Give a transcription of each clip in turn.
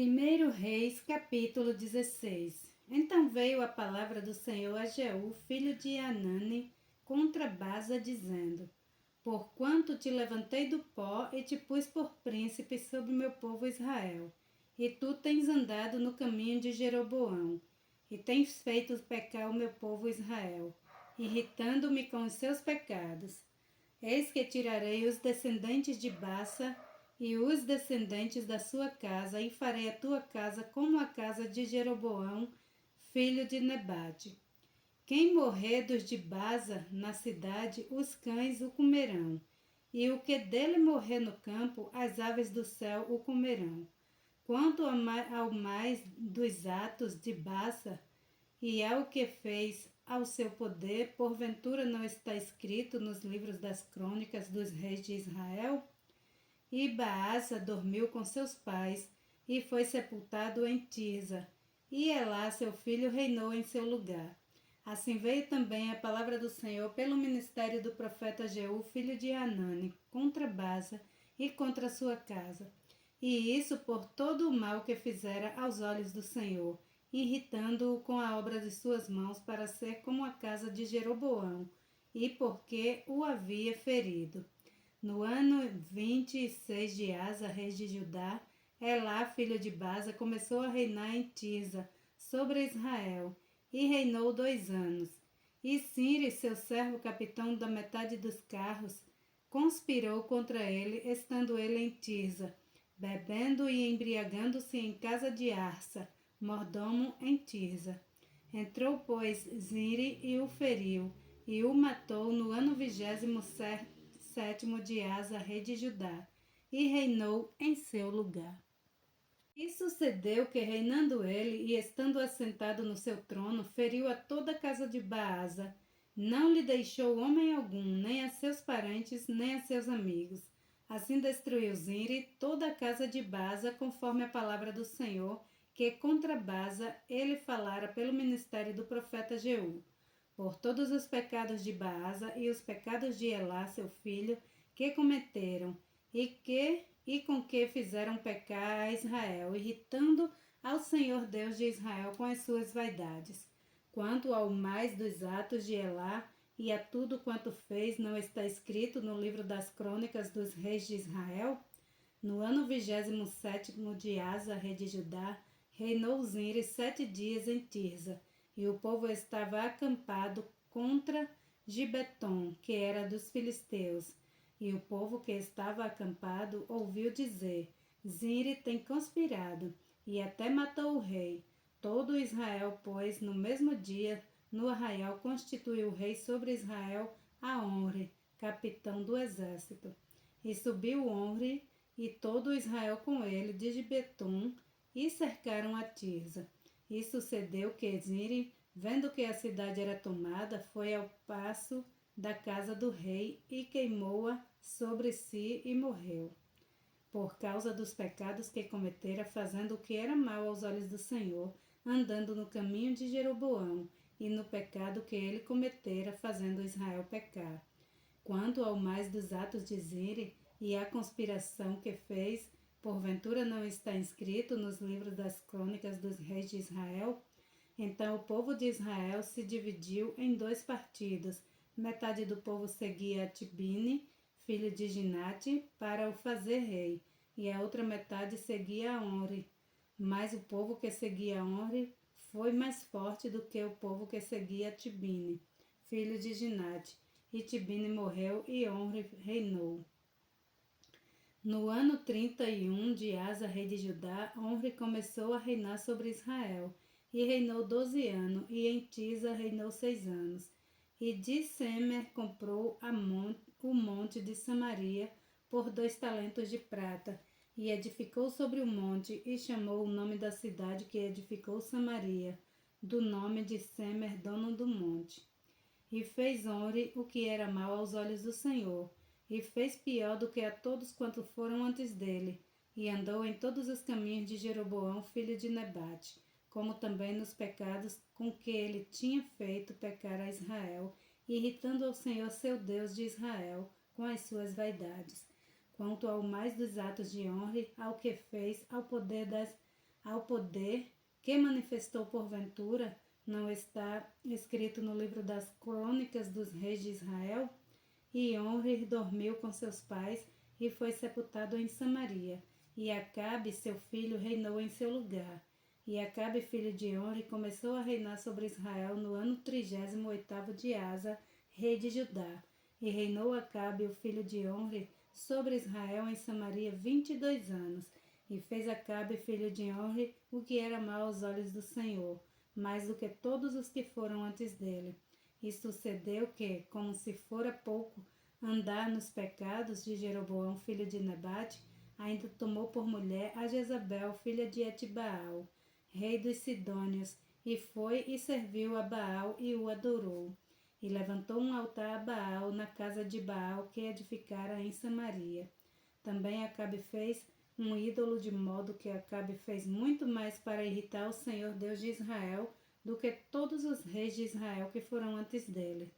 1 Reis, capítulo 16. Então veio a palavra do Senhor a Jeú, filho de Hanani, contra Baasa, dizendo: Porquanto te levantei do pó e te pus por príncipe sobre o meu povo Israel, e tu tens andado no caminho de Jeroboão, e tens feito pecar o meu povo Israel, irritando-me com os seus pecados. Eis que tirarei os descendentes de Baasa e os descendentes da sua casa, e farei a tua casa como a casa de Jeroboão, filho de Nebate. Quem morrer dos de Baasa na cidade, os cães o comerão, e o que dele morrer no campo, as aves do céu o comerão. Quanto ao mais dos atos de Baasa e ao que fez ao seu poder, porventura não está escrito nos livros das crônicas dos reis de Israel? E Baasa dormiu com seus pais e foi sepultado em Tirza, e Elá, seu filho, reinou em seu lugar. Assim veio também a palavra do Senhor pelo ministério do profeta Jeú, filho de Hanani, contra Baasa e contra sua casa. E isso por todo o mal que fizera aos olhos do Senhor, irritando-o com a obra de suas mãos para ser como a casa de Jeroboão, e porque o havia ferido. No ano 26 de Asa, rei de Judá, Elá, filho de Baasa, começou a reinar em Tirza, sobre Israel, e reinou 2 anos. E Sinri, seu servo capitão da metade dos carros, conspirou contra ele, estando ele em Tirza, bebendo e embriagando-se em casa de Arsa, mordomo em Tirza. Entrou, pois, Sinri e o feriu, e o matou no ano 27º de Asa, rei de Judá, e reinou em seu lugar. E sucedeu que, reinando ele e estando assentado no seu trono, feriu a toda a casa de Baasa, não lhe deixou homem algum, nem a seus parentes, nem a seus amigos. Assim destruiu Zinri toda a casa de Baasa, conforme a palavra do Senhor, que contra Baasa ele falara pelo ministério do profeta Jeú. Por todos os pecados de Baasa e os pecados de Elá, seu filho, que cometeram, e com que fizeram pecar a Israel, irritando ao Senhor Deus de Israel com as suas vaidades. Quanto ao mais dos atos de Elá e a tudo quanto fez, não está escrito no livro das crônicas dos reis de Israel? No ano 27º de Asa, rei de Judá, reinou Zinri 7 dias em Tirza, e o povo estava acampado contra Gibeton, que era dos filisteus. E o povo que estava acampado ouviu dizer: Zinri tem conspirado, e até matou o rei. Todo Israel, pois, no mesmo dia, no arraial, constituiu o rei sobre Israel a Onre, capitão do exército. E subiu Onre e todo Israel com ele de Gibeton, e cercaram a Tirza. E sucedeu que Zinri, vendo que a cidade era tomada, foi ao paço da casa do rei e queimou-a sobre si e morreu, por causa dos pecados que cometera, fazendo o que era mal aos olhos do Senhor, andando no caminho de Jeroboão, e no pecado que ele cometera, fazendo Israel pecar. Quanto ao mais dos atos de Zinri e à conspiração que fez, porventura não está inscrito nos livros das crônicas dos reis de Israel? Então o povo de Israel se dividiu em 2 partidos. Metade do povo seguia Tibine, filho de Ginate, para o fazer rei, e a outra metade seguia Onre. Mas o povo que seguia Onre foi mais forte do que o povo que seguia Tibine, filho de Ginate. E Tibine morreu e Onre reinou. No ano 31 de Asa, rei de Judá, Onre começou a reinar sobre Israel, e reinou 12 anos, e em Tirza reinou 6 anos. E de Semer comprou o monte de Samaria por 2 talentos de prata, e edificou sobre o monte, e chamou o nome da cidade que edificou Samaria, do nome de Semer, dono do monte. E fez Onre o que era mal aos olhos do Senhor, e fez pior do que a todos quanto foram antes dele, e andou em todos os caminhos de Jeroboão, filho de Nebate, como também nos pecados com que ele tinha feito pecar a Israel, irritando ao Senhor seu Deus de Israel com as suas vaidades. Quanto ao mais dos atos de honra, ao que fez, ao poder das ao poder que manifestou porventura, não está escrito no livro das crônicas dos reis de Israel? E Onri dormiu com seus pais e foi sepultado em Samaria. E Acabe, seu filho, reinou em seu lugar. E Acabe, filho de Onri, começou a reinar sobre Israel no ano 38º de Asa, rei de Judá. E reinou Acabe, o filho de Onri, sobre Israel em Samaria 22 anos. E fez Acabe, filho de Onri, o que era mau aos olhos do Senhor, mais do que todos os que foram antes dele. E sucedeu que, como se fora pouco andar nos pecados de Jeroboão, filho de Nebate, ainda tomou por mulher a Jezabel, filha de Etbaal, rei dos Sidônios, e foi e serviu a Baal e o adorou. E levantou um altar a Baal na casa de Baal que edificara em Samaria. Também Acabe fez um ídolo, de modo que Acabe fez muito mais para irritar o Senhor Deus de Israel do que todos os reis de Israel que foram antes dele.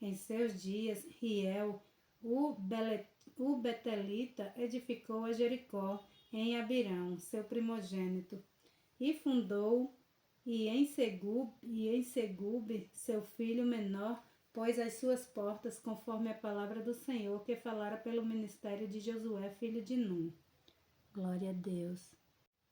Em seus dias, Riel, o Betelita, edificou a Jericó em Abirão, seu primogênito, e fundou, e em Segube, seu filho menor, pôs as suas portas, conforme a palavra do Senhor que falara pelo ministério de Josué, filho de Num. Glória a Deus.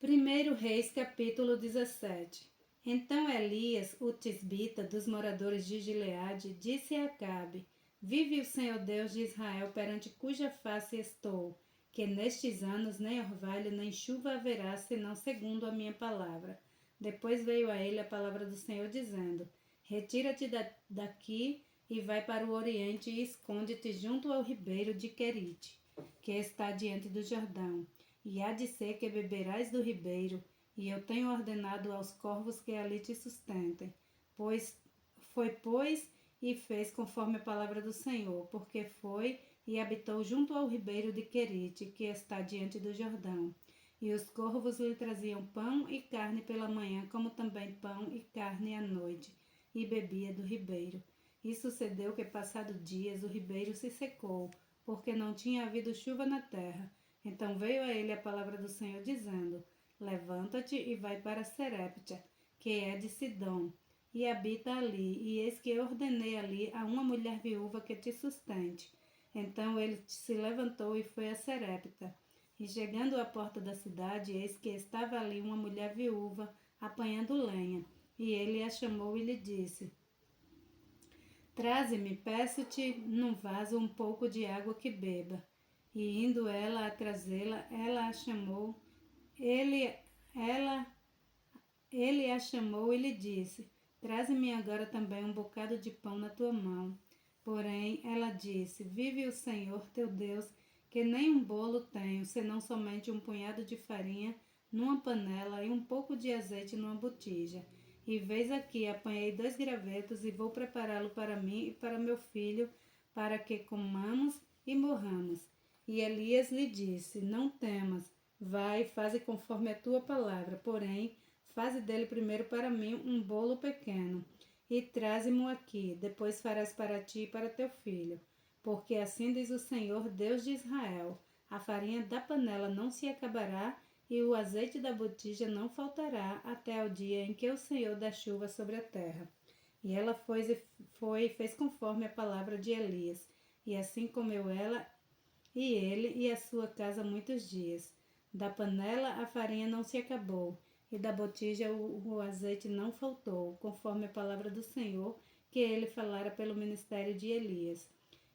1 Reis, capítulo 17. Então Elias, o tisbita dos moradores de Gileade, disse a Acabe: Vive o Senhor Deus de Israel, perante cuja face estou, que nestes anos nem orvalho nem chuva haverá, senão segundo a minha palavra. Depois veio a ele a palavra do Senhor, dizendo: Retira-te daqui e vai para o oriente e esconde-te junto ao ribeiro de Querite, que está diante do Jordão. E há de ser que beberás do ribeiro, e eu tenho ordenado aos corvos que ali te sustentem. Pois e fez conforme a palavra do Senhor, porque foi e habitou junto ao ribeiro de Querite, que está diante do Jordão. E os corvos lhe traziam pão e carne pela manhã, como também pão e carne à noite, e bebia do ribeiro. E sucedeu que, passado dias, o ribeiro se secou, porque não tinha havido chuva na terra. Então veio a ele a palavra do Senhor, dizendo: Levanta-te e vai para Serepta, que é de Sidom, e habita ali, e eis que ordenei ali a uma mulher viúva que te sustente. Então ele se levantou e foi a Serepta. E chegando à porta da cidade, eis que estava ali uma mulher viúva, apanhando lenha. E ele a chamou e lhe disse: Traze-me, peço-te, num vaso um pouco de água que beba. E indo ela a trazê-la, ela a chamou, ele a chamou e lhe disse: Traze-me agora também um bocado de pão na tua mão. Porém, ela disse: Vive o Senhor teu Deus, que nem um bolo tenho, senão somente um punhado de farinha numa panela e um pouco de azeite numa botija. E veis aqui, apanhei 2 gravetos e vou prepará-lo para mim e para meu filho, para que comamos e morramos. E Elias lhe disse: Não temas, vai, faze conforme a tua palavra, porém, faze dele primeiro para mim um bolo pequeno, e traze-mo aqui, depois farás para ti e para teu filho. Porque assim diz o Senhor, Deus de Israel: a farinha da panela não se acabará, e o azeite da botija não faltará, até o dia em que o Senhor dá chuva sobre a terra. E ela foi e fez conforme a palavra de Elias, e assim comeu ela e ele e a sua casa muitos dias. Da panela a farinha não se acabou, e da botija o azeite não faltou, conforme a palavra do Senhor, que ele falara pelo ministério de Elias.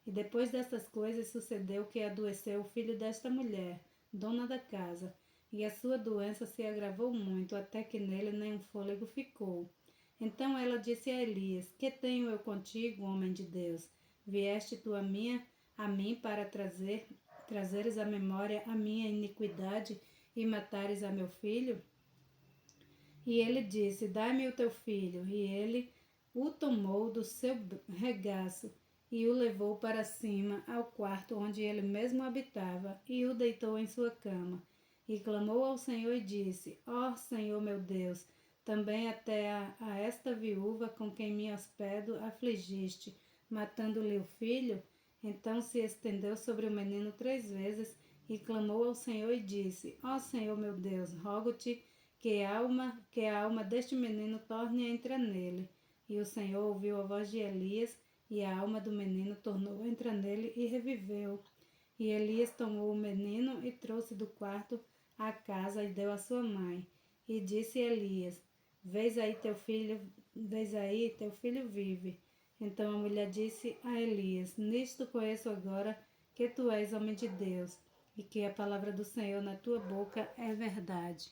E depois destas coisas sucedeu que adoeceu o filho desta mulher, dona da casa, e a sua doença se agravou muito, até que nele nenhum fôlego ficou. Então ela disse a Elias: Que tenho eu contigo, homem de Deus? Vieste tu a mim para trazeres à memória a minha iniquidade e matares a meu filho? E ele disse: Dai-me o teu filho. E ele o tomou do seu regaço e o levou para cima ao quarto onde ele mesmo habitava e o deitou em sua cama. E clamou ao Senhor e disse: Ó Senhor meu Deus, também até a esta viúva com quem me hospedo afligiste, matando-lhe o filho? Então se estendeu sobre o menino 3 vezes e clamou ao Senhor e disse: Ó Senhor meu Deus, rogo-te que a alma deste menino torne a entrar nele. E o Senhor ouviu a voz de Elias, e a alma do menino tornou a entrar nele e reviveu. E Elias tomou o menino e trouxe do quarto à casa e deu à sua mãe. E disse Elias: Vês aí teu filho vive. Então a mulher disse a Elias: Nisto conheço agora que tu és homem de Deus, e que a palavra do Senhor na tua boca é verdade.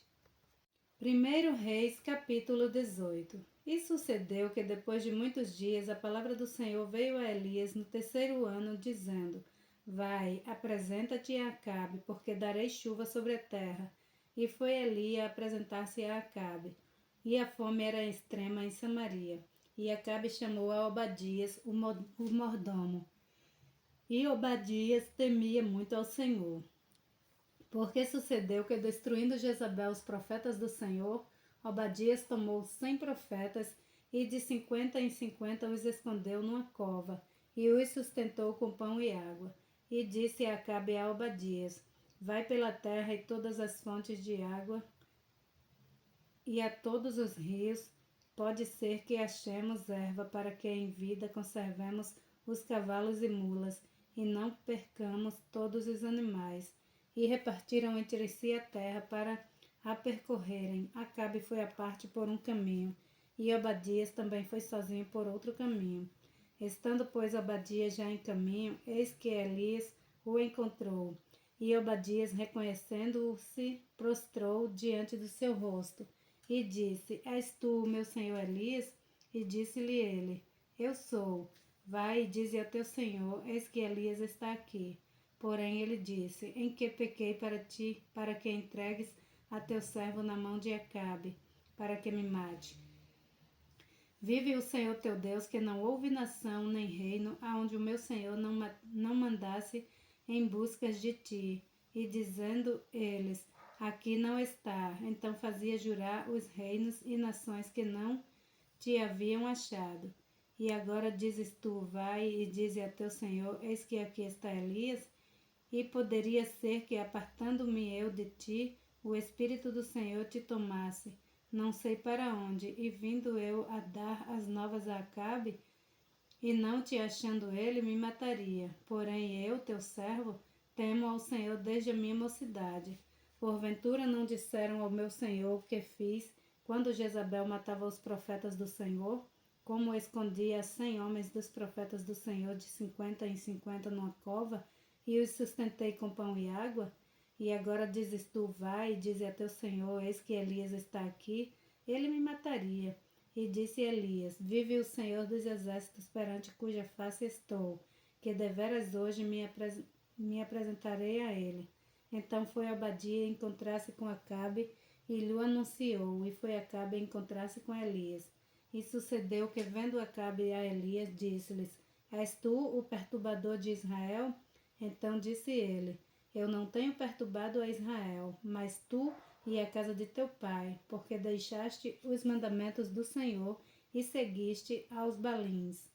1 Reis, capítulo 18. E sucedeu que depois de muitos dias a palavra do Senhor veio a Elias no terceiro ano, dizendo: Vai, apresenta-te a Acabe, porque darei chuva sobre a terra. E foi Elias apresentar-se a Acabe. E a fome era extrema em Samaria. E Acabe chamou a Obadias, o mordomo. E Obadias temia muito ao Senhor. Porque sucedeu que, destruindo Jezabel os profetas do Senhor, Obadias tomou 100 profetas e de 50 em 50 os escondeu numa cova e os sustentou com pão e água. E disse a Acabe a Obadias: Vai pela terra e todas as fontes de água e a todos os rios, pode ser que achemos erva para que em vida conservemos os cavalos e mulas e não percamos todos os animais. E repartiram entre si a terra para a percorrerem. Acabe foi à parte por um caminho, e Obadias também foi sozinho por outro caminho. Estando, pois, Obadias já em caminho, eis que Elias o encontrou. E Obadias, reconhecendo-o, prostrou diante do seu rosto, e disse: És tu, meu senhor Elias? E disse-lhe ele: Eu sou. Vai e dize ao teu senhor: Eis que Elias está aqui. Porém ele disse: Em que pequei para ti, para que entregues a teu servo na mão de Acabe, para que me mate? Vive o Senhor teu Deus, que não houve nação nem reino aonde o meu Senhor não mandasse em buscas de ti. E dizendo eles: Aqui não está. Então fazia jurar os reinos e nações que não te haviam achado. E agora dizes tu: Vai e dize a teu Senhor: Eis que aqui está Elias. E poderia ser que, apartando-me eu de ti, o Espírito do Senhor te tomasse, não sei para onde, e vindo eu a dar as novas a Acabe, e não te achando ele, me mataria. Porém eu, teu servo, temo ao Senhor desde a minha mocidade. Porventura não disseram ao meu Senhor o que fiz, quando Jezabel matava os profetas do Senhor? Como escondia 100 homens dos profetas do Senhor de 50 em 50 numa cova, e os sustentei com pão e água? E agora dizes tu: Vai e dize a teu senhor: Eis que Elias está aqui. Ele me mataria. E disse Elias: Vive o Senhor dos exércitos, perante cuja face estou, que deveras hoje me apresentarei a ele. Então foi Obadia encontrar-se com Acabe e lhe anunciou, e foi Acabe encontrar-se com Elias. E sucedeu que, vendo Acabe a Elias, disse-lhes: És tu o perturbador de Israel? Então disse ele: Eu não tenho perturbado a Israel, mas tu e a casa de teu pai, porque deixaste os mandamentos do Senhor e seguiste aos balins.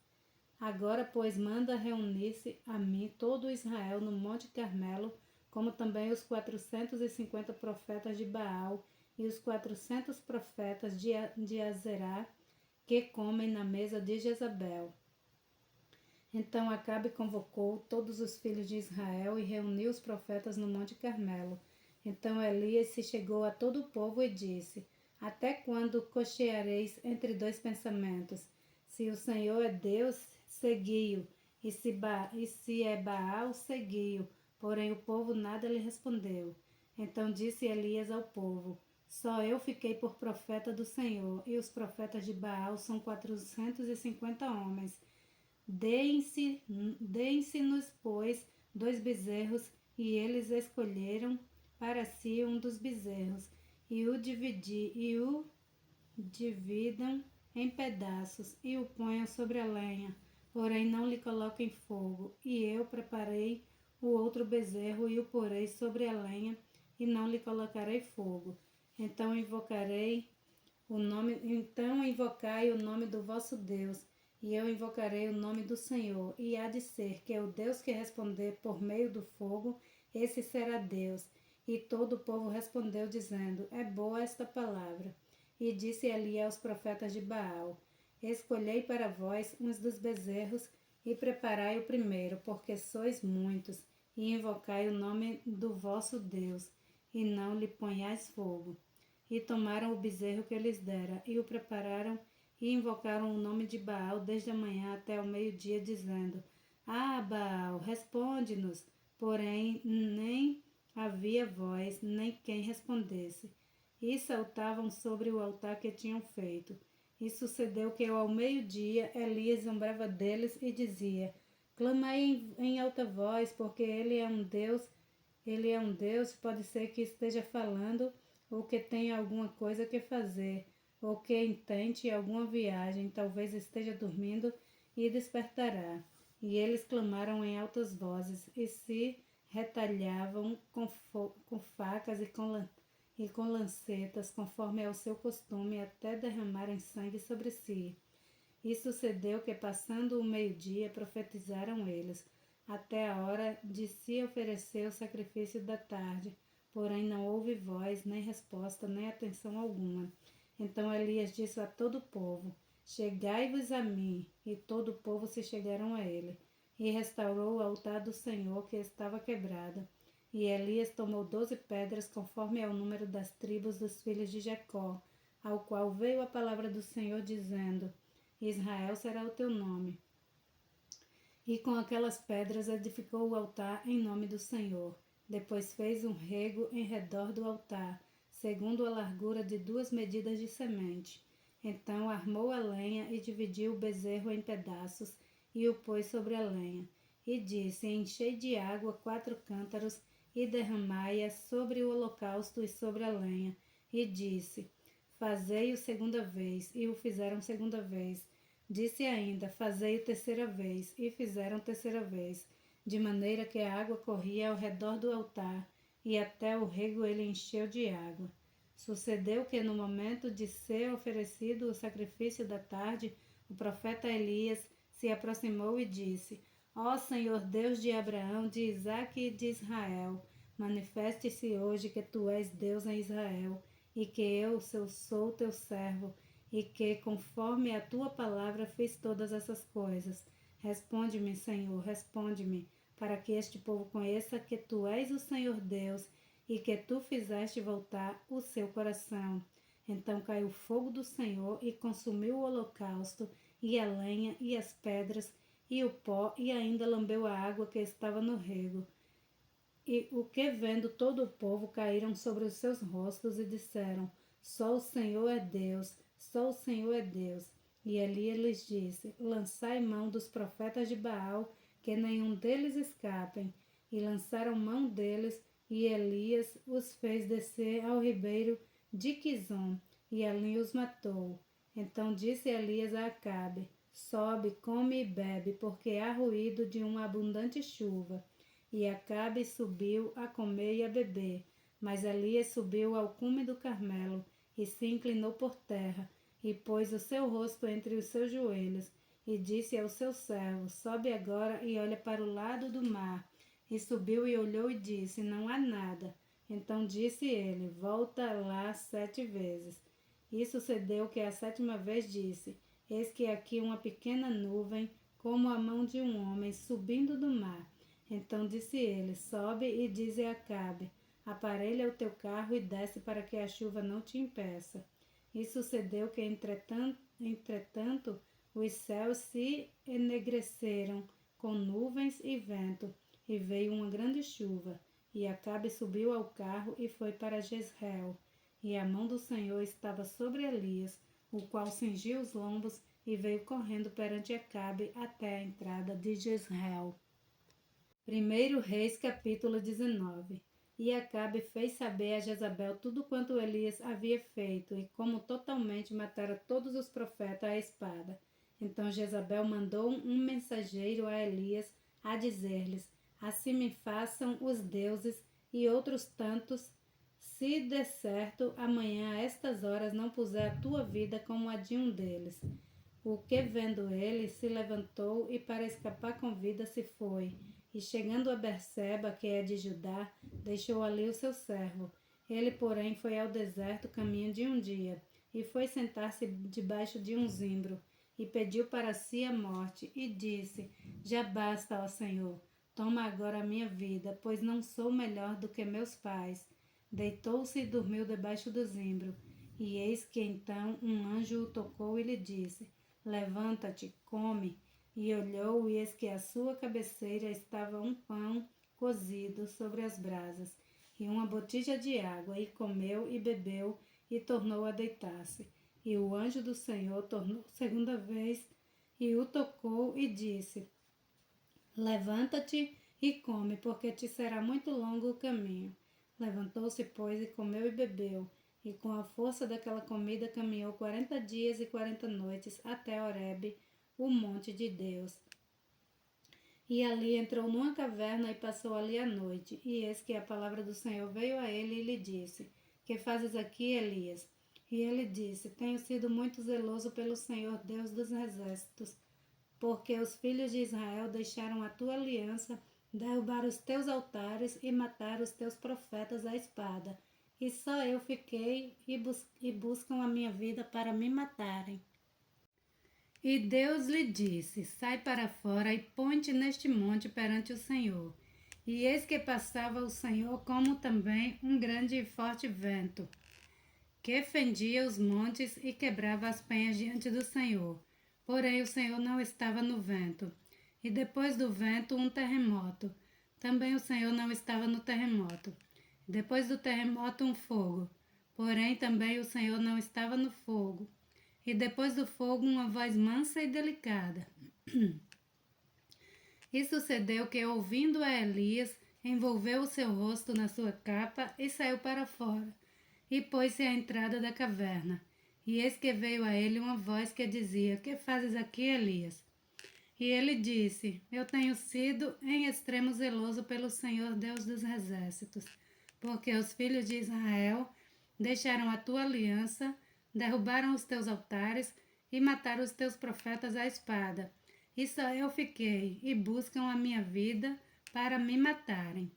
Agora, pois, manda reunir-se a mim todo Israel no Monte Carmelo, como também os 450 profetas de Baal e os 400 profetas de Azerá, que comem na mesa de Jezabel. Então Acabe convocou todos os filhos de Israel e reuniu os profetas no Monte Carmelo. Então Elias se chegou a todo o povo e disse: Até quando cocheareis entre dois pensamentos? Se o Senhor é Deus, segui-o, e se é Baal, segui-o. Porém o povo nada lhe respondeu. Então disse Elias ao povo: Só eu fiquei por profeta do Senhor, e os profetas de Baal são 450 homens. Deem-se-nos, pois, 2 bezerros, e eles escolheram para si um dos bezerros, e o dividam em pedaços, e o ponham sobre a lenha, porém não lhe coloquem fogo. E eu preparei o outro bezerro, e o porei sobre a lenha, e não lhe colocarei fogo. Então invocai o nome do vosso Deus, e eu invocarei o nome do Senhor, e há de ser que o Deus que responder por meio do fogo, esse será Deus. E todo o povo respondeu, dizendo: É boa esta palavra. E disse Eli aos profetas de Baal: Escolhei para vós uns dos bezerros e preparai o primeiro, porque sois muitos, e invocai o nome do vosso Deus, e não lhe ponhais fogo. E tomaram o bezerro que lhes dera, e o prepararam, e invocaram o nome de Baal desde a manhã até o meio-dia, dizendo: Ah, Baal, responde-nos. Porém, nem havia voz, nem quem respondesse. E saltavam sobre o altar que tinham feito. E sucedeu que ao meio-dia Elias lembrava deles e dizia: Clamai em alta voz, porque ele é um Deus, pode ser que esteja falando, ou que tenha alguma coisa que fazer, ou que intente alguma viagem, talvez esteja dormindo e despertará. E eles clamaram em altas vozes e se retalhavam com facas e com lancetas, conforme é o seu costume, até derramarem sangue sobre si. E sucedeu que, passando o meio-dia, profetizaram eles, até a hora de se oferecer o sacrifício da tarde. Porém não houve voz, nem resposta, nem atenção alguma. Então Elias disse a todo o povo: Chegai-vos a mim. E todo o povo se chegaram a ele. E restaurou o altar do Senhor, que estava quebrado. E Elias tomou 12 pedras, conforme é o número das tribos dos filhos de Jacó, ao qual veio a palavra do Senhor, dizendo: Israel será o teu nome. E com aquelas pedras edificou o altar em nome do Senhor. Depois fez um rego em redor do altar, segundo a largura de 2 medidas de semente. Então armou a lenha e dividiu o bezerro em pedaços e o pôs sobre a lenha. E disse: Enchei de água 4 cântaros e derramai-a sobre o holocausto e sobre a lenha. E disse: Fazei-o segunda vez. E o fizeram segunda vez. Disse ainda: Fazei-o terceira vez. E fizeram terceira vez, de maneira que a água corria ao redor do altar, e até o rego ele encheu de água. Sucedeu que, no momento de ser oferecido o sacrifício da tarde, o profeta Elias se aproximou e disse: Ó Senhor Deus de Abraão, de Isaque e de Israel, manifeste-se hoje que tu és Deus em Israel, e que eu sou teu servo, e que, conforme a tua palavra, fiz todas essas coisas. Responde-me, Senhor, responde-me, para que este povo conheça que tu és o Senhor Deus, e que tu fizeste voltar o seu coração. Então caiu o fogo do Senhor e consumiu o holocausto, e a lenha, e as pedras, e o pó, e ainda lambeu a água que estava no rego. E o que vendo todo o povo, caíram sobre os seus rostos e disseram: Só o Senhor é Deus, só o Senhor é Deus. E Elias lhes disse: Lançai mão dos profetas de Baal, que nenhum deles escapem. E lançaram mão deles, e Elias os fez descer ao ribeiro de Quizom, e ali os matou. Então disse Elias a Acabe: Sobe, come e bebe, porque há ruído de uma abundante chuva. E Acabe subiu a comer e a beber. Mas Elias subiu ao cume do Carmelo, e se inclinou por terra, e pôs o seu rosto entre os seus joelhos, e disse ao seu servo: Sobe agora e olha para o lado do mar. E subiu e olhou e disse: Não há nada. Então disse ele: Volta lá 7 vezes. E sucedeu que a 7ª vez disse: Eis que aqui uma pequena nuvem, como a mão de um homem, subindo do mar. Então disse ele: Sobe e dize a Acabe: Aparelha o teu carro e desce, para que a chuva não te impeça. E sucedeu que, entretanto, os céus se enegreceram com nuvens e vento, e veio uma grande chuva. E Acabe subiu ao carro e foi para Jezreel. E a mão do Senhor estava sobre Elias, o qual cingiu os lombos e veio correndo perante Acabe até a entrada de Jezreel. 1 Reis, capítulo 19. E Acabe fez saber a Jezabel tudo quanto Elias havia feito, e como totalmente matara todos os profetas à espada. Então Jezabel mandou um mensageiro a Elias a dizer-lhes: Assim me façam os deuses e outros tantos, se de certo amanhã a estas horas não puser a tua vida como a de um deles. O que, vendo ele, se levantou e para escapar com vida se foi. E chegando a Berseba, que é de Judá, deixou ali o seu servo. Ele, porém, foi ao deserto caminho de um dia, e foi sentar-se debaixo de um zimbro, e pediu para si a morte, e disse: Já basta, ó Senhor, toma agora a minha vida, pois não sou melhor do que meus pais. Deitou-se e dormiu debaixo do zimbro. E eis que então um anjo o tocou e lhe disse: Levanta-te, come. E olhou, e eis que à sua cabeceira estava um pão cozido sobre as brasas, e uma botija de água, e comeu e bebeu, e tornou a deitar-se. E o anjo do Senhor tornou segunda vez, e o tocou e disse: Levanta-te e come, porque te será muito longo o caminho. Levantou-se, pois, e comeu e bebeu, e com a força daquela comida caminhou 40 dias e 40 noites até Horebe, o monte de Deus. E ali entrou numa caverna e passou ali a noite. E eis que a palavra do Senhor veio a ele e lhe disse: Que fazes aqui, Elias? E ele disse: Tenho sido muito zeloso pelo Senhor, Deus dos exércitos, porque os filhos de Israel deixaram a tua aliança, derrubaram os teus altares e mataram os teus profetas à espada. E só eu fiquei e buscam a minha vida para me matarem. E Deus lhe disse: Sai para fora e põe-te neste monte perante o Senhor. E eis que passava o Senhor como também um grande e forte vento, que fendia os montes e quebrava as penhas diante do Senhor. Porém o Senhor não estava no vento. E depois do vento um terremoto. Também o Senhor não estava no terremoto. Depois do terremoto um fogo. Porém também o Senhor não estava no fogo. E depois do fogo uma voz mansa e delicada. E sucedeu que, ouvindo a Elias, envolveu o seu rosto na sua capa e saiu para fora, e pôs-se à entrada da caverna. E eis que veio a ele uma voz que dizia: Que fazes aqui, Elias? E ele disse: Eu tenho sido em extremo zeloso pelo Senhor Deus dos exércitos, porque os filhos de Israel deixaram a tua aliança, derrubaram os teus altares e mataram os teus profetas à espada. E só eu fiquei, e buscam a minha vida para me matarem.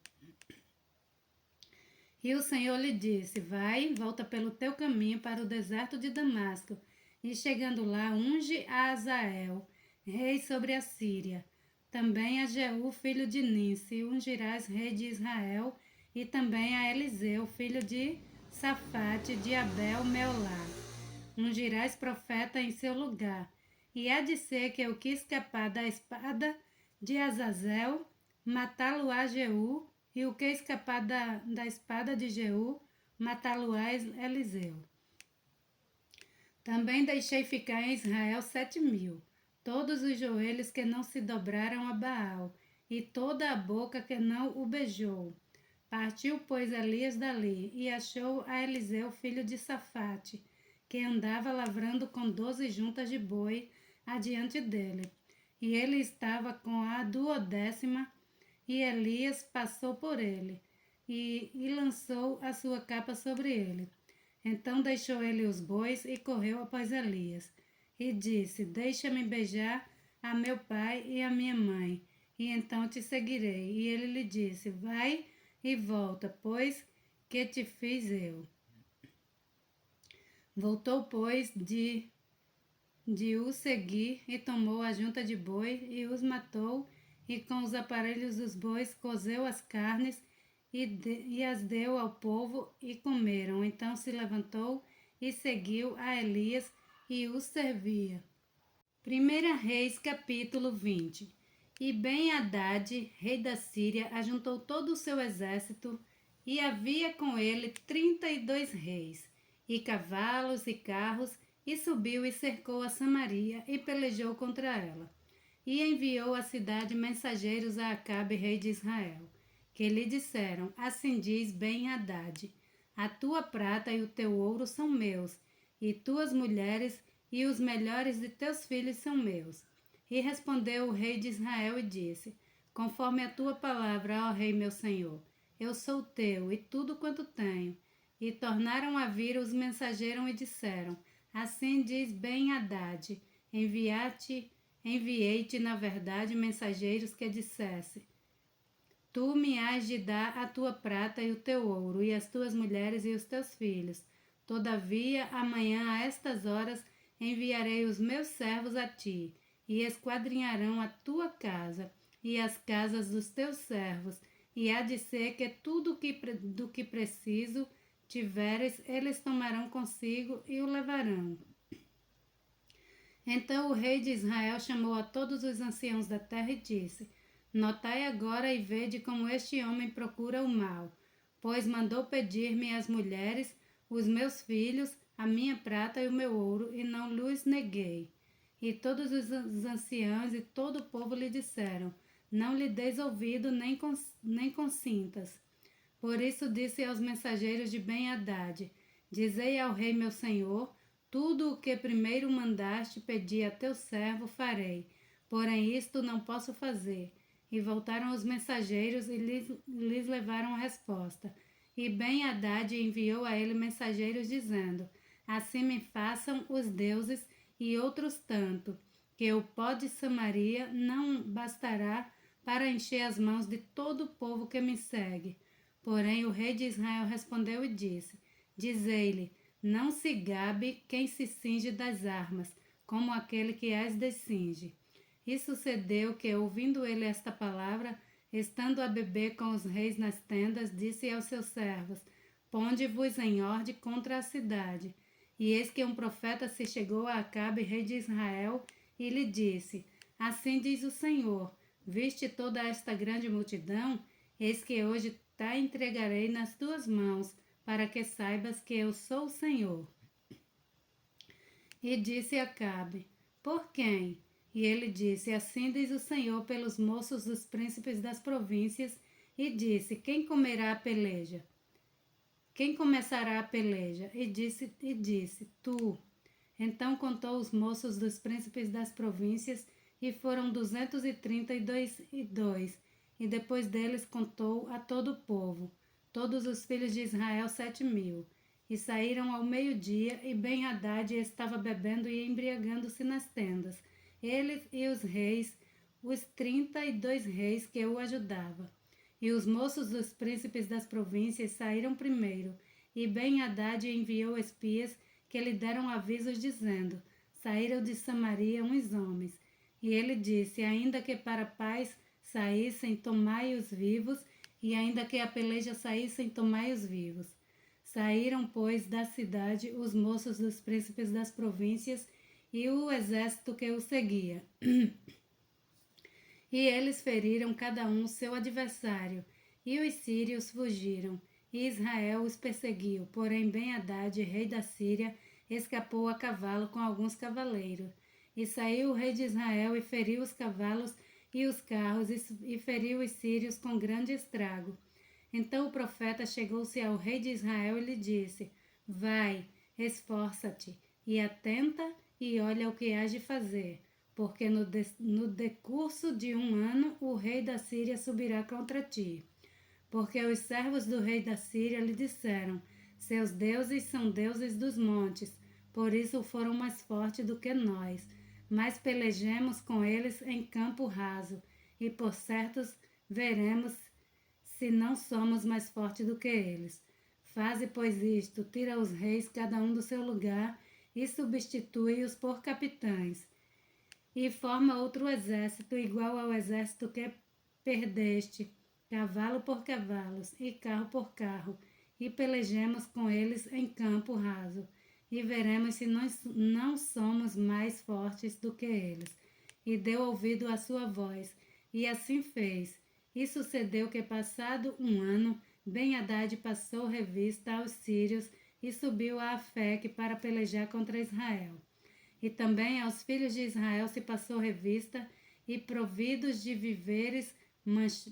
E o Senhor lhe disse: Vai, volta pelo teu caminho para o deserto de Damasco, e chegando lá, unge a Azael, rei sobre a Síria. Também a Jeú, filho de Ninsi, ungirás rei de Israel, e também a Eliseu, filho de Safate, de Abel Meolá. Ungirás profeta em seu lugar. E há de ser que eu quis escapar da espada de Azazel, matá-lo-á Jeú, e o que escapar da espada de Jeú, matá-lo-á Eliseu. Também deixei ficar em Israel 7.000, todos os joelhos que não se dobraram a Baal, e toda a boca que não o beijou. Partiu, pois, Elias dali, e achou a Eliseu, filho de Safate, que andava lavrando com 12 juntas de boi adiante dele. E ele estava com a 12ª, e Elias passou por ele, e lançou a sua capa sobre ele. Então deixou ele os bois e correu após Elias, e disse: Deixa-me beijar a meu pai e a minha mãe, e então te seguirei. E ele lhe disse: Vai e volta, pois que te fiz eu. Voltou, pois, de o seguir, e tomou a junta de boi, e os matou, e com os aparelhos dos bois cozeu as carnes, e as deu ao povo, e comeram. Então se levantou e seguiu a Elias, e os servia. 1 Reis, capítulo 20. E Ben-Hadad, rei da Síria, ajuntou todo o seu exército, e havia com ele 32 reis, e cavalos e carros, e subiu e cercou a Samaria, e pelejou contra ela. E enviou à cidade mensageiros a Acabe, rei de Israel, que lhe disseram: Assim diz Ben-Hadad: A tua prata e o teu ouro são meus, e tuas mulheres e os melhores de teus filhos são meus. E respondeu o rei de Israel e disse: Conforme a tua palavra, ó rei meu senhor, eu sou teu e tudo quanto tenho. E tornaram a vir os mensageiros e disseram: Assim diz Ben-Hadad: Enviei-te, na verdade, mensageiros que dissesse: tu me hás de dar a tua prata e o teu ouro, e as tuas mulheres e os teus filhos. Todavia, amanhã a estas horas enviarei os meus servos a ti, e esquadrinharão a tua casa e as casas dos teus servos, e há de ser que tudo do que preciso tiveres, eles tomarão consigo e o levarão. Então o rei de Israel chamou a todos os anciãos da terra e disse: Notai agora e vede como este homem procura o mal, pois mandou pedir-me as mulheres, os meus filhos, a minha prata e o meu ouro, e não lhes neguei. E todos os anciãos e todo o povo lhe disseram: Não lhe deis ouvido, nem consintas. Por isso disse aos mensageiros de Ben-Hadad: Dizei ao rei meu senhor: tudo o que primeiro mandaste pedir a teu servo farei, porém isto não posso fazer. E voltaram os mensageiros e lhes levaram a resposta. E Ben-Hadad enviou a ele mensageiros dizendo: Assim me façam os deuses e outros tanto, que o pó de Samaria não bastará para encher as mãos de todo o povo que me segue. Porém o rei de Israel respondeu e disse: Dizei-lhe: não se gabe quem se cinge das armas, como aquele que as descinge. E sucedeu que, ouvindo ele esta palavra, estando a beber com os reis nas tendas, disse aos seus servos: Ponde-vos em ordem contra a cidade. E eis que um profeta se chegou a Acabe, rei de Israel, e lhe disse: Assim diz o Senhor: Viste toda esta grande multidão? Eis que hoje te entregarei nas tuas mãos, para que saibas que eu sou o Senhor. E disse Acabe: Por quem? E ele disse: Assim diz o Senhor pelos moços dos príncipes das províncias. E disse: Quem comerá a peleja? Quem começará a peleja? E disse: Tu. Então contou os moços dos príncipes das províncias, e foram 232, e depois deles contou a todo o povo, todos os filhos de Israel 7.000. E saíram ao meio-dia, e Ben-Hadad estava bebendo e embriagando-se nas tendas, eles e os reis, os 32 reis que o ajudavam. E os moços dos príncipes das províncias saíram primeiro, e Ben-Hadad enviou espias que lhe deram avisos dizendo: Saíram de Samaria uns homens. E ele disse: Ainda que para a paz saíssem, tomai-os vivos, e ainda que a peleja saíssem, tomai-os vivos. Saíram, pois, da cidade os moços dos príncipes das províncias e o exército que o seguia. E eles feriram cada um seu adversário, e os sírios fugiram, e Israel os perseguiu. Porém Ben-Hadad, rei da Síria, escapou a cavalo com alguns cavaleiros. E saiu o rei de Israel e feriu os cavalos e os carros, e feriu os sírios com grande estrago. Então o profeta chegou-se ao rei de Israel e lhe disse: Vai, esforça-te, e atenta, e olha o que hás de fazer, porque no decurso de um ano o rei da Síria subirá contra ti. Porque os servos do rei da Síria lhe disseram: Seus deuses são deuses dos montes, por isso foram mais fortes do que nós. Mas pelejemos com eles em campo raso, e por certos veremos se não somos mais fortes do que eles. Faze, pois, isto: tira os reis, cada um do seu lugar, e substitui-os por capitães. E forma outro exército igual ao exército que perdeste, cavalo por cavalos e carro por carro, e pelejemos com eles em campo raso, e veremos se nós não somos mais fortes do que eles. E deu ouvido à sua voz, e assim fez. E sucedeu que, passado um ano, Ben-Hadad passou revista aos sírios e subiu a Afeque para pelejar contra Israel. E também aos filhos de Israel se passou revista, e providos de víveres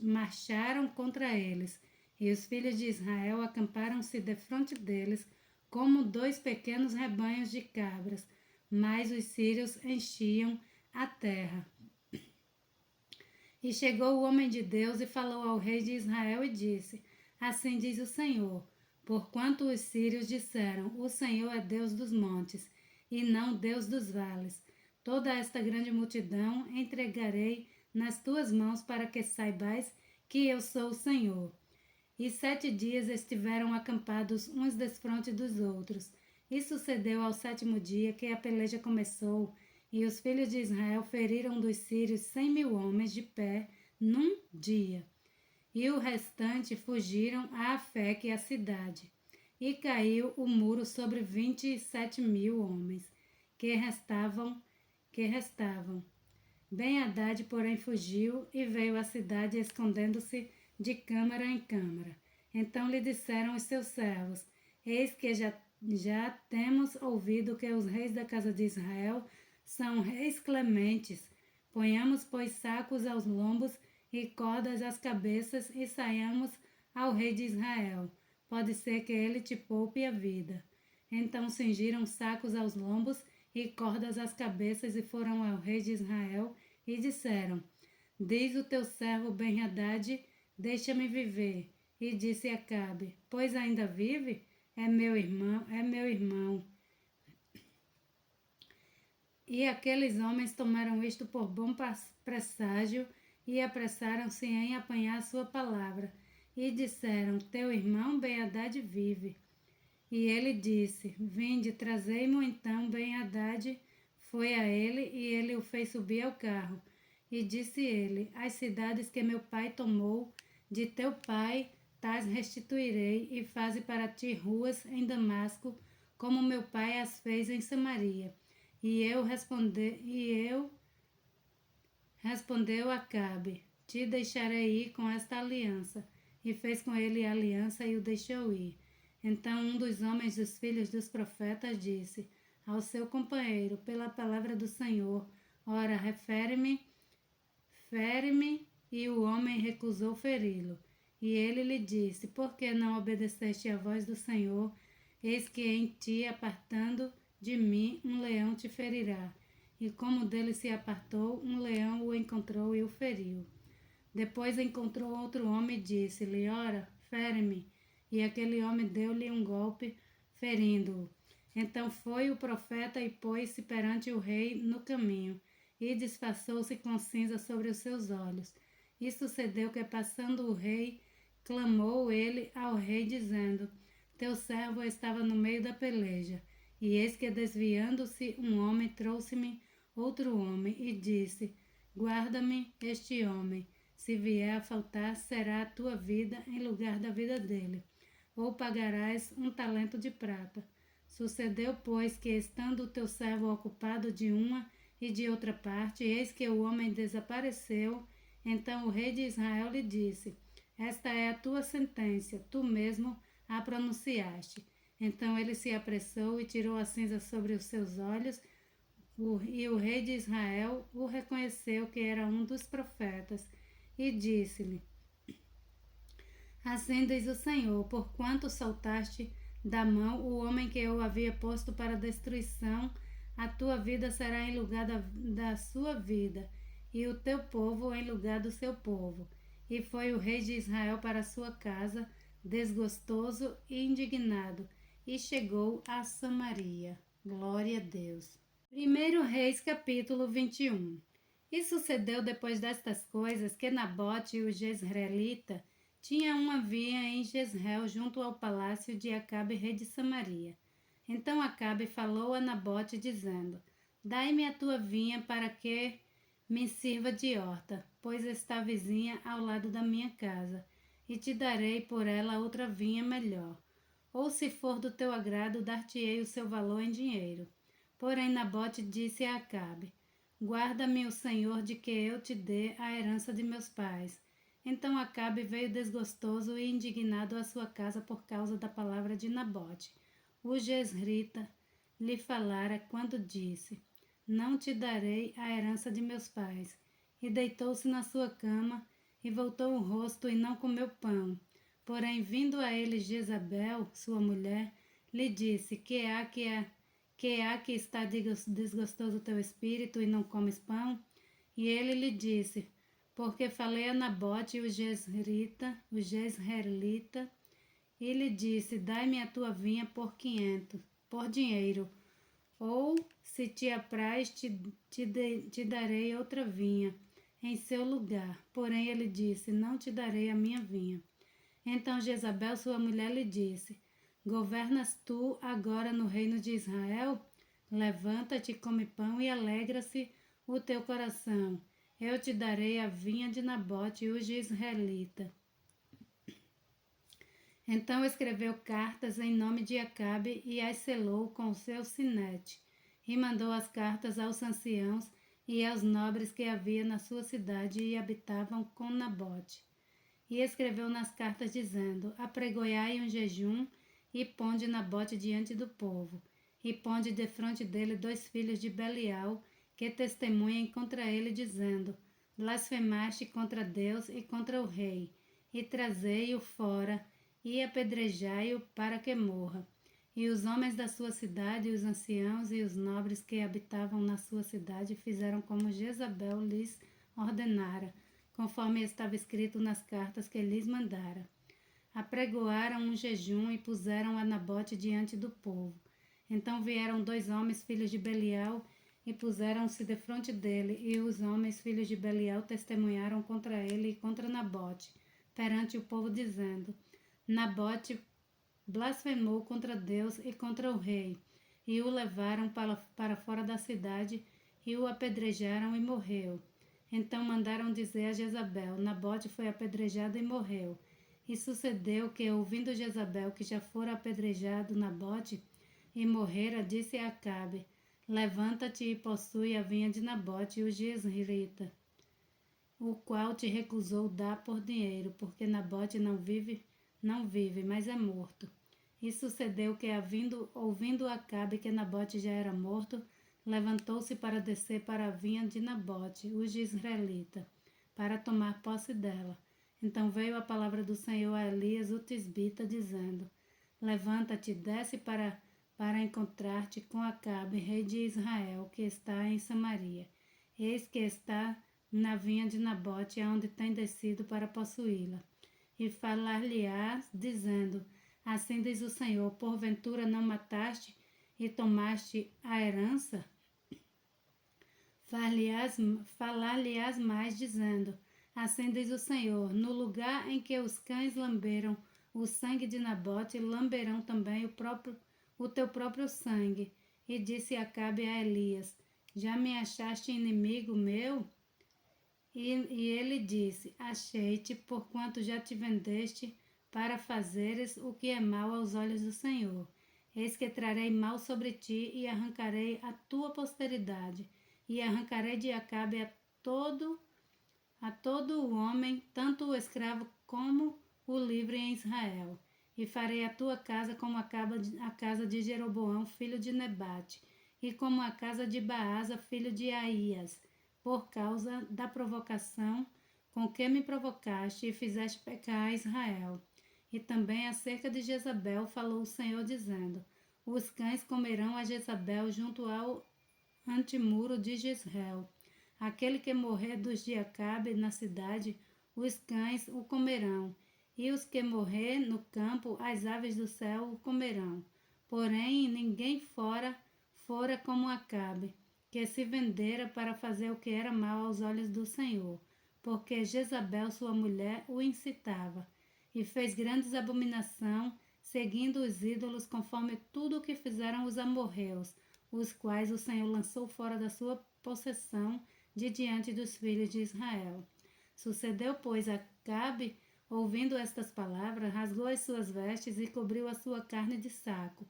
marcharam contra eles. E os filhos de Israel acamparam-se defronte deles, como 2 pequenos rebanhos de cabras, mas os sírios enchiam a terra. E chegou o homem de Deus e falou ao rei de Israel e disse: Assim diz o Senhor, porquanto os sírios disseram: O Senhor é Deus dos montes, e não Deus dos vales. Toda esta grande multidão entregarei nas tuas mãos, para que saibais que eu sou o Senhor. E 7 dias estiveram acampados uns defronte dos outros. E sucedeu ao 7º dia que a peleja começou, e os filhos de Israel feriram dos sírios 100.000 homens de pé num dia. E o restante fugiram a Afeque, a cidade. E caiu o muro sobre 27.000 homens que restavam. Ben-Hadad, porém, fugiu e veio à cidade, escondendo-se de câmara em câmara. Então lhe disseram os seus servos: Eis que já temos ouvido que os reis da casa de Israel são reis clementes. Ponhamos, pois, sacos aos lombos e cordas às cabeças e saiamos ao rei de Israel. Pode ser que ele te poupe a vida. Então cingiram sacos aos lombos e cordas às cabeças e foram ao rei de Israel e disseram: Diz o teu servo Ben-Hadad, deixa-me viver. E disse Acabe: Pois ainda vive? É meu irmão. E aqueles homens tomaram isto por bom presságio e apressaram-se em apanhar sua palavra. E disseram: Teu irmão Ben-Hadad vive. E ele disse: Vinde, trazei-mo. Então Ben-Hadad foi a ele e ele o fez subir ao carro. E disse ele: As cidades que meu pai tomou de teu pai, tais restituirei, e faze para ti ruas em Damasco, como meu pai as fez em Samaria. Respondeu Acabe: Te deixarei ir com esta aliança. E fez com ele a aliança e o deixou ir. Então um dos homens dos filhos dos profetas disse ao seu companheiro, pela palavra do Senhor: Ora, fere-me. E o homem recusou feri-lo. E ele lhe disse: Por que não obedeceste à voz do Senhor? Eis que em ti, apartando de mim, um leão te ferirá. E como dele se apartou, um leão o encontrou e o feriu. Depois encontrou outro homem e disse-lhe: Ora, fere-me. E aquele homem deu-lhe um golpe, ferindo-o. Então foi o profeta e pôs-se perante o rei no caminho, e disfarçou-se com cinza sobre os seus olhos. E sucedeu que, passando o rei, clamou ele ao rei, dizendo: Teu servo estava no meio da peleja. E eis que, desviando-se um homem, trouxe-me outro homem, e disse: Guarda-me este homem. Se vier a faltar, será a tua vida em lugar da vida dele, ou pagarás 1 talento de prata. Sucedeu, pois, que, estando o teu servo ocupado de uma e de outra parte, eis que o homem desapareceu. Então o rei de Israel lhe disse: Esta é a tua sentença, tu mesmo a pronunciaste. Então ele se apressou e tirou a cinza sobre os seus olhos, e o rei de Israel o reconheceu que era um dos profetas, e disse-lhe: Assim diz o Senhor, porquanto soltaste da mão o homem que eu havia posto para destruição, a tua vida será em lugar da sua vida, e o teu povo em lugar do seu povo. E foi o rei de Israel para sua casa, desgostoso e indignado, e chegou a Samaria. Glória a Deus. 1 Reis, capítulo 21. E sucedeu depois destas coisas que Nabote, o jezreelita, tinha uma vinha em Jezreel, junto ao palácio de Acabe, rei de Samaria. Então Acabe falou a Nabote, dizendo: Dai-me a tua vinha para que me sirva de horta, pois está vizinha ao lado da minha casa, e te darei por ela outra vinha melhor. Ou, se for do teu agrado, dar-te-ei o seu valor em dinheiro. Porém Nabote disse a Acabe: Guarda-me o Senhor de que eu te dê a herança de meus pais. Então Acabe veio desgostoso e indignado à sua casa por causa da palavra de Nabote. O jezreelita lhe falara quando disse: Não te darei a herança de meus pais. E deitou-se na sua cama e voltou o rosto e não comeu pão. Porém, vindo a ele Jezabel, sua mulher, lhe disse: Que há que está desgostoso o teu espírito e não comes pão? E ele lhe disse: Porque falei a Nabote, o jezreelita, e lhe disse: Dai-me a tua vinha por dinheiro, ou, se te apraz, te darei outra vinha. em seu lugar. Porém ele disse, não te darei a minha vinha. Então Jezabel, sua mulher, lhe disse, governas tu agora no reino de Israel? Levanta-te, come pão e alegra-se o teu coração. Eu te darei a vinha de Nabote, o israelita. Então escreveu cartas em nome de Acabe e as selou com o seu sinete. E mandou as cartas aos anciãos e aos nobres que havia na sua cidade e habitavam com Nabote. E escreveu nas cartas dizendo, apregoai um jejum e ponde Nabote diante do povo. E ponde defronte dele 2 filhos de Belial, que testemunhem contra ele, dizendo, blasfemaste contra Deus e contra o rei, e trazei-o fora, e apedrejai-o para que morra. E os homens da sua cidade, os anciãos e os nobres que habitavam na sua cidade fizeram como Jezabel lhes ordenara, conforme estava escrito nas cartas que lhes mandara. Apregoaram um jejum e puseram a Nabote diante do povo. Então vieram 2 homens, filhos de Belial, e puseram-se defronte dele, e os homens, filhos de Belial, testemunharam contra ele e contra Nabote, perante o povo, dizendo, Nabote blasfemou contra Deus e contra o rei, e o levaram para fora da cidade, e o apedrejaram e morreu. Então mandaram dizer a Jezabel, Nabote foi apedrejado e morreu. E sucedeu que, ouvindo Jezabel que já fora apedrejado Nabote e morrera, disse a Acabe, levanta-te e possui a vinha de Nabote, o jezreelita, o qual te recusou dar por dinheiro, porque Nabote não vive, mas é morto. E sucedeu que, ouvindo Acabe que Nabote já era morto, levantou-se para descer para a vinha de Nabote, o jezreelita, para tomar posse dela. Então veio a palavra do Senhor a Elias, o tisbita, dizendo, levanta-te, desce para encontrar-te com Acabe, rei de Israel, que está em Samaria. Eis que está na vinha de Nabote, aonde tem descido para possuí-la. E falar-lhe-ás, dizendo, assim diz o Senhor, porventura não mataste e tomaste a herança? Falar-lhe-ás mais, dizendo, assim diz o Senhor, no lugar em que os cães lamberam o sangue de Nabote, lamberão também o teu próprio sangue. E disse Acabe a Elias, já me achaste inimigo meu? E ele disse, achei-te, porquanto já te vendeste para fazeres o que é mal aos olhos do Senhor. Eis que trarei mal sobre ti e arrancarei a tua posteridade, e arrancarei de Acabe a todo o homem, tanto o escravo como o livre em Israel. E farei a tua casa como a casa de Jeroboão, filho de Nebate, e como a casa de Baasa, filho de Aías, por causa da provocação com que me provocaste e fizeste pecar a Israel. E também acerca de Jezabel falou o Senhor, dizendo, os cães comerão a Jezabel junto ao antemuro de Jezreel. Aquele que morrer dos de Acabe na cidade, os cães o comerão, e os que morrer no campo, as aves do céu o comerão. Porém, ninguém fora como Acabe, que se vendera para fazer o que era mal aos olhos do Senhor, porque Jezabel, sua mulher, o incitava, e fez grandes abominações, seguindo os ídolos, conforme tudo o que fizeram os amorreus, os quais o Senhor lançou fora da sua possessão de diante dos filhos de Israel. Sucedeu, pois, Acabe, ouvindo estas palavras, rasgou as suas vestes e cobriu a sua carne de saco,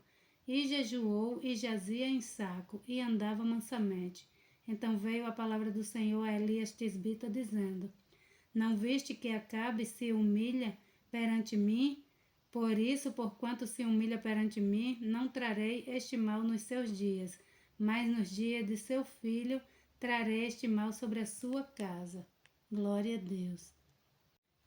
e jejuou e jazia em saco, e andava mansamente. Então veio a palavra do Senhor a Elias tisbita, dizendo, não viste que Acabe se humilha perante mim? Por isso, porquanto se humilha perante mim, não trarei este mal nos seus dias, mas nos dias de seu filho trarei este mal sobre a sua casa. Glória a Deus.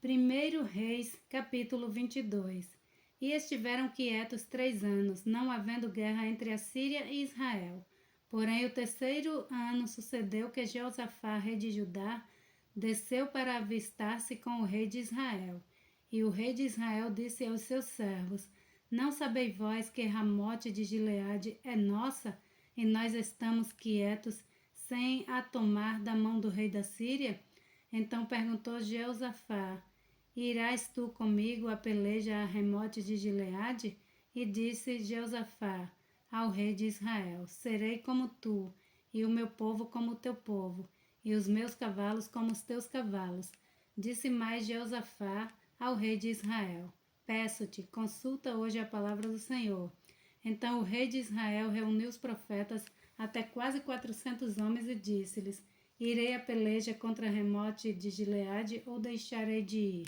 1 Reis, capítulo 22. E estiveram quietos 3 anos, não havendo guerra entre a Síria e Israel. Porém, o 3º ano sucedeu que Jeosafá, rei de Judá, desceu para avistar-se com o rei de Israel. E o rei de Israel disse aos seus servos, não sabeis vós que Ramote de Gileade é nossa, e nós estamos quietos, sem a tomar da mão do rei da Síria? Então perguntou Jeosafá: Irás tu comigo a peleja a remote de Gileade? E disse Jeosafá ao rei de Israel: Serei como tu, e o meu povo como o teu povo, e os meus cavalos como os teus cavalos. Disse mais Jeosafá ao rei de Israel: Peço-te, consulta hoje a palavra do Senhor. Então o rei de Israel reuniu os profetas, até quase 400 homens, e disse-lhes: Irei a peleja contra Remote de Gileade ou deixarei de ir?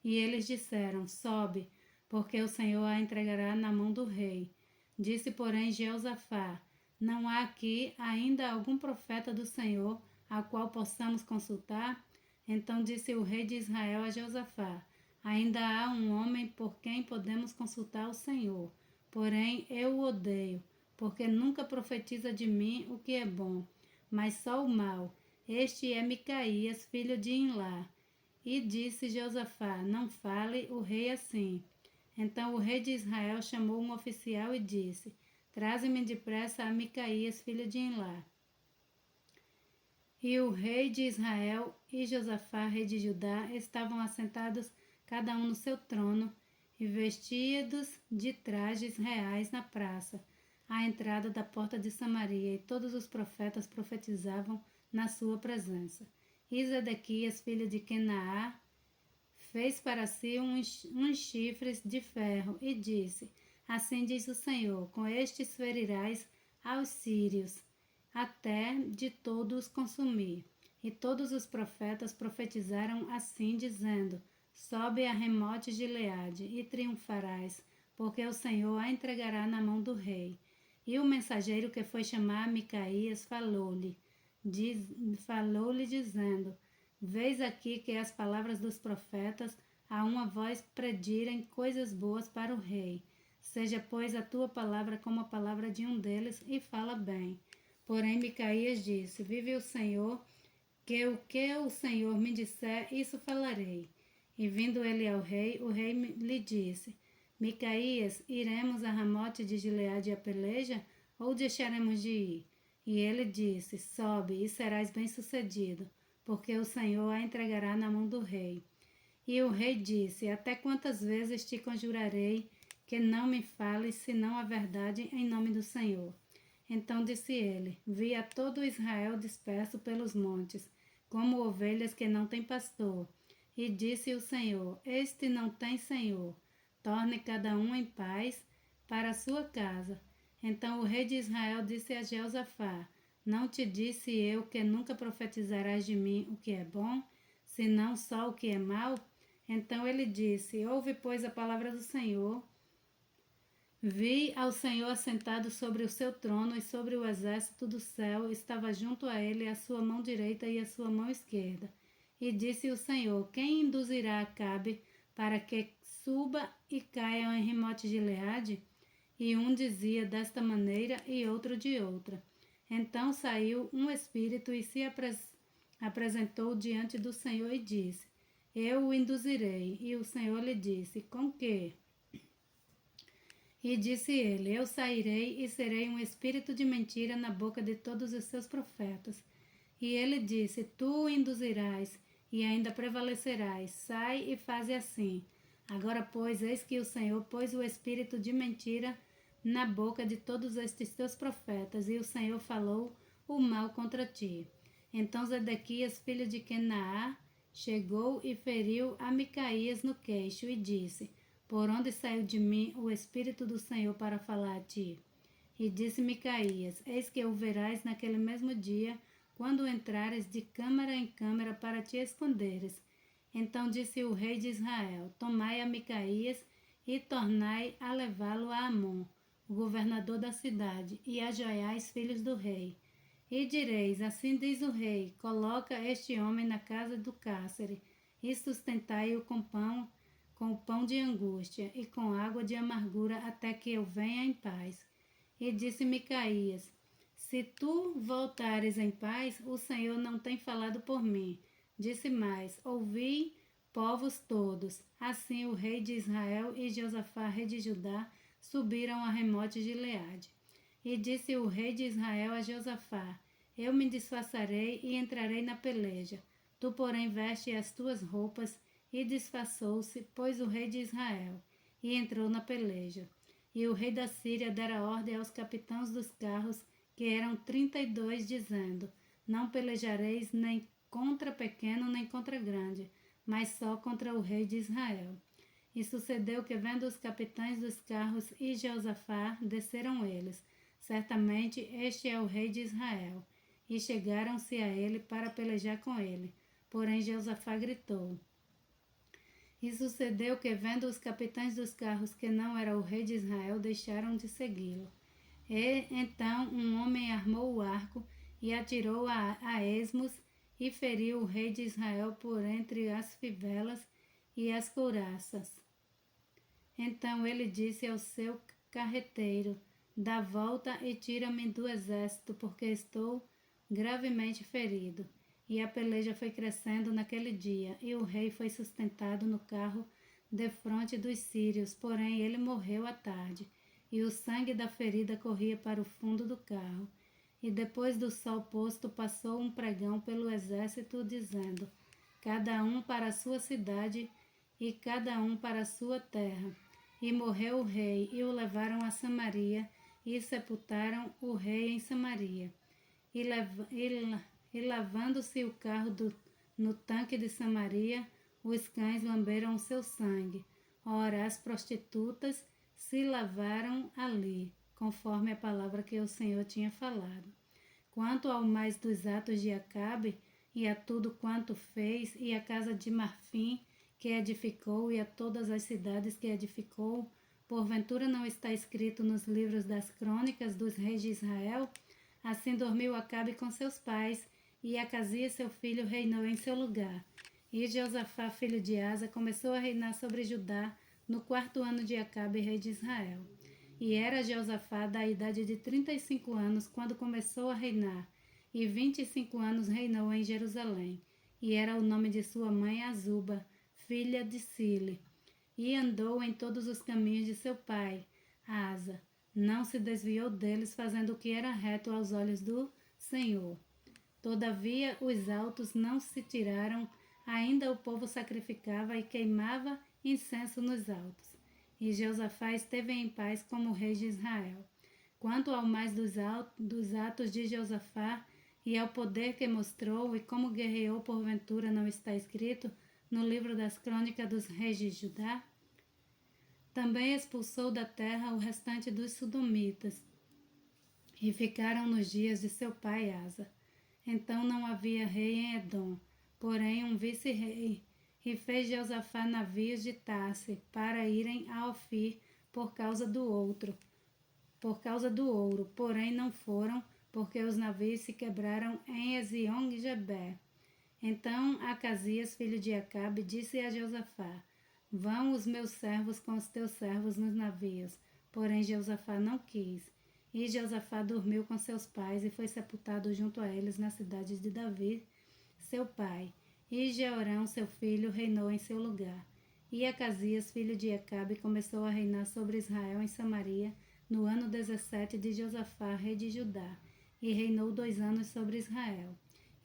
E eles disseram: Sobe, porque o Senhor a entregará na mão do rei. Disse, porém, Jeosafá: Não há aqui ainda algum profeta do Senhor, ao qual possamos consultar? Então disse o rei de Israel a Jeosafá: Ainda há um homem por quem podemos consultar o Senhor, porém eu o odeio, porque nunca profetiza de mim o que é bom, mas só o mal. Este é Micaías, filho de Imlá. E disse Josafá: Não fale o rei assim. Então o rei de Israel chamou um oficial e disse: Traze-me depressa a Micaías, filho de Imlá. E o rei de Israel e Josafá, rei de Judá, estavam assentados cada um no seu trono e vestidos de trajes reais na praça, à entrada da porta de Samaria, e todos os profetas profetizavam na sua presença. E Zedequias, filho de Kenaá, fez para si uns chifres de ferro e disse: Assim diz o Senhor: Com estes ferirás aos sírios, até de todos consumir. E todos os profetas profetizaram assim, dizendo: Sobe a remote Gileade e triunfarás, porque o Senhor a entregará na mão do rei. E o mensageiro que foi chamar Micaías falou-lhe dizendo: Vês aqui que as palavras dos profetas a uma voz predirem coisas boas para o rei. Seja, pois, a tua palavra como a palavra de um deles, e fala bem. Porém, Micaías disse: Vive o Senhor, que o Senhor me disser, isso falarei. E vindo ele ao rei, o rei lhe disse: Micaías, iremos a Ramote de Gileade a peleja, ou deixaremos de ir? E ele disse: Sobe, e serás bem-sucedido, porque o Senhor a entregará na mão do rei. E o rei disse: Até quantas vezes te conjurarei que não me fales senão a verdade em nome do Senhor? Então disse ele: Vi a todo Israel disperso pelos montes, como ovelhas que não têm pastor. E disse o Senhor: Este não tem senhor. Torne cada um em paz para a sua casa. Então o rei de Israel disse a Jeosafá: Não te disse eu que nunca profetizarás de mim o que é bom, senão só o que é mau? Então ele disse: Ouve, pois, a palavra do Senhor. Vi ao Senhor assentado sobre o seu trono, e sobre o exército do céu estava junto a ele a sua mão direita e a sua mão esquerda. E disse o Senhor: Quem induzirá Acabe para que suba e caia em Remote Gileade? E um dizia desta maneira e outro de outra. Então saiu um espírito e se apresentou diante do Senhor e disse: Eu o induzirei. E o Senhor lhe disse: Com quê? E disse ele: Eu sairei e serei um espírito de mentira na boca de todos os seus profetas. E ele disse: Tu o induzirás e ainda prevalecerás. Sai e faze assim. Agora, pois, eis que o Senhor pôs o espírito de mentira na boca de todos estes teus profetas, e o Senhor falou o mal contra ti. Então Zedequias, filho de Kenaá, chegou e feriu a Micaías no queixo e disse: Por onde saiu de mim o Espírito do Senhor para falar a ti? E disse Micaías: Eis que o verás naquele mesmo dia, quando entrares de câmara em câmara para te esconderes. Então disse o rei de Israel: Tomai a Micaías e tornai a levá-lo a Amon, o governador da cidade, e a Joiais, filhos do rei. E direis: Assim diz o rei: Coloca este homem na casa do cárcere, e sustentai-o com o pão de angústia e com água de amargura, até que eu venha em paz. E disse Micaías: Se tu voltares em paz, o Senhor não tem falado por mim. Disse mais: Ouvi, povos todos. Assim o rei de Israel e Josafá, rei de Judá, subiram a Remote Gileade. E disse o rei de Israel a Josafá: Eu me disfarçarei e entrarei na peleja. Tu, porém, veste as tuas roupas, e disfarçou-se, pois o rei de Israel, e entrou na peleja. E o rei da Síria dera ordem aos capitães dos carros, que eram 32, dizendo: Não pelejareis nem contra pequeno, nem contra grande, mas só contra o rei de Israel. E sucedeu que, vendo os capitães dos carros e Jeosafá, desceram eles. Certamente este é o rei de Israel. E chegaram-se a ele para pelejar com ele. Porém Jeosafá gritou. E sucedeu que, vendo os capitães dos carros que não era o rei de Israel, deixaram de segui-lo. E então um homem armou o arco e atirou a esmos e feriu o rei de Israel por entre as fivelas e as couraças. Então ele disse ao seu carreteiro: Dá volta e tira-me do exército, porque estou gravemente ferido. E a peleja foi crescendo naquele dia, e o rei foi sustentado no carro defronte dos sírios, porém ele morreu à tarde, e o sangue da ferida corria para o fundo do carro. E depois do sol posto passou um pregão pelo exército, dizendo: Cada um para a sua cidade e cada um para a sua terra. E morreu o rei, e o levaram a Samaria, e sepultaram o rei em Samaria. E lavando-se o carro no tanque de Samaria, os cães lamberam o seu sangue. Ora, as prostitutas se lavaram ali, conforme a palavra que o Senhor tinha falado. Quanto ao mais dos atos de Acabe, e a tudo quanto fez, e a casa de Marfim que edificou, e a todas as cidades que edificou, porventura não está escrito nos livros das crônicas dos reis de Israel? Assim dormiu Acabe com seus pais, e Acasias seu filho reinou em seu lugar. E Josafá, filho de Asa, começou a reinar sobre Judá no 4º ano de Acabe, rei de Israel. E era Josafá da idade de 35 anos quando começou a reinar, e 25 anos reinou em Jerusalém. E era o nome de sua mãe Azuba, filha de Sile. E andou em todos os caminhos de seu pai, Asa. Não se desviou deles, fazendo o que era reto aos olhos do Senhor. Todavia os altos não se tiraram, ainda o povo sacrificava e queimava incenso nos altos. E Josafá esteve em paz como rei de Israel. Quanto ao mais dos atos de Josafá e ao poder que mostrou e como guerreou porventura não está escrito no livro das crônicas dos reis de Judá? Também expulsou da terra o restante dos sodomitas, e ficaram nos dias de seu pai Asa. Então não havia rei em Edom, porém um vice-rei, e fez Josafá navios de Tarse para irem a Ofir por causa do ouro, porém não foram, porque os navios se quebraram em Ezion-Geber. Então Acasias, filho de Acabe, disse a Josafá: Vão os meus servos com os teus servos nos navios. Porém Josafá não quis. E Josafá dormiu com seus pais e foi sepultado junto a eles na cidade de Davi, seu pai. E Jeorão, seu filho, reinou em seu lugar. E Acasias, filho de Acabe, começou a reinar sobre Israel em Samaria, no ano 17 de Josafá, rei de Judá, e reinou 2 anos sobre Israel.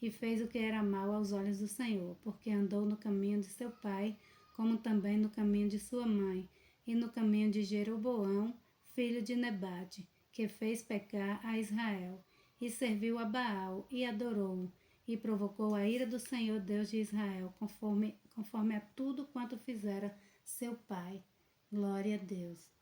E fez o que era mal aos olhos do Senhor, porque andou no caminho de seu pai, como também no caminho de sua mãe, e no caminho de Jeroboão, filho de Nebate, que fez pecar a Israel, e serviu a Baal, e adorou-o, e provocou a ira do Senhor Deus de Israel, conforme a tudo quanto fizera seu pai. Glória a Deus.